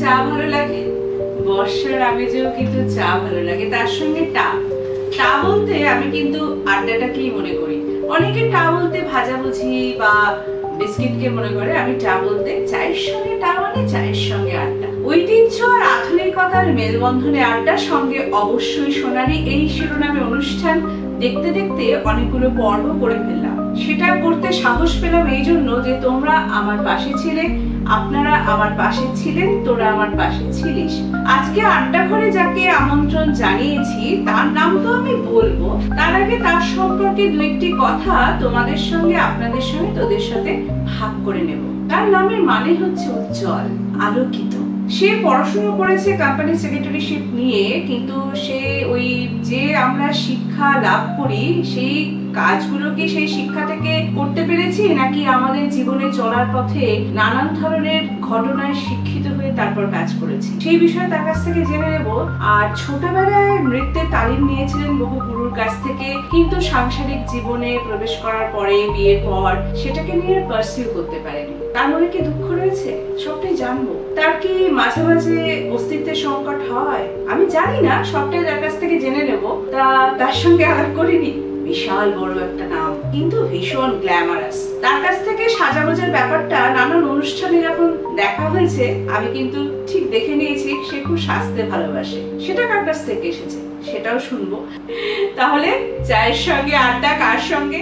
চা ভালো লাগে, বর্ষার আমেজেও কিন্তু চা ভালো লাগে, তার সঙ্গে টা। টা বলতে আমি কিন্তু আড্ডাটাকেই মনে করি। অনেকে টা বলতে ভাজাভুজি বা বিস্কিটকে মনে করে, আমি টা বলতে চায়ের সঙ্গে টা মানে চায়ের সঙ্গে আড্ডা। ঐতিহ্য আর আধুনিকতার মেলবন্ধনে আড্ডা, সঙ্গে অবশ্যই সোনালী এই শিরোনামে অনুষ্ঠান দেখতে দেখতে অনেকগুলো পর্ব করে ফেললাম। সেটা করতে সাহস পেলাম এই জন্য যে তোমরা আমার পাশে ছিলে, আপনারা আমার পাশে ছিলেন, তোরা আমার পাশে ছিলিস। আজকে আড্ডা ঘরে যাকে আমন্ত্রণ জানিয়েছি তার নাম তো আমি বলবো, তার আগে তার সম্পর্কে দু একটি কথা তোমাদের সঙ্গে, আপনাদের সঙ্গে, তোদের সাথে ভাগ করে নেব। তার নামের মানে হচ্ছে উজ্জ্বল, আলোকিত। সে পড়াশোনা করেছে কোম্পানি সেক্রেটারিশিপ নিয়ে, কিন্তু সে ওই যে আমরা শিক্ষা লাভ করি সেই কাজগুলো কি সেই শিক্ষা থেকে করতে পেরেছি, নাকি আমাদের জীবনে চলার পথে নানান ধরনের ঘটনায় শিক্ষিত হয়ে তারপর কাজ করেছি, সেই বিষয়ে তার কাছ থেকে জেনে নেব। আর ছোটবেলায় নৃত্যের তালিম নিয়েছিলেন বহু গুরুর কাছ থেকে, কিন্তু সাংসারিক জীবনে প্রবেশ করার পরে, বিয়ের পর সেটাকে নিয়ে পারসিউ করতে পারেনি। তার মনে কি দুঃখ রয়েছে, সবটাই জানবো। তার কি মাঝে মাঝে অস্তিত্বের সংকট হয়, আমি জানি না, সবটাই তার কাছ থেকে জেনে নেব। তার সঙ্গে আলাপ করিনি, বিশাল বড় একটা নাম, কিন্তু ভীষণ গ্ল্যামারাস। তার কাছ থেকে সাজাগোজার ব্যাপারটা নানান অনুষ্ঠানে যখন দেখা হয়েছে, আমি কিন্তু ঠিক দেখে নিয়েছি সে খুব সাজতে ভালোবাসে। সেটা কার কাছ থেকে এসেছে সেটাও শুনবো। তাহলে চায়ের সঙ্গে আড্ডা কার সঙ্গে?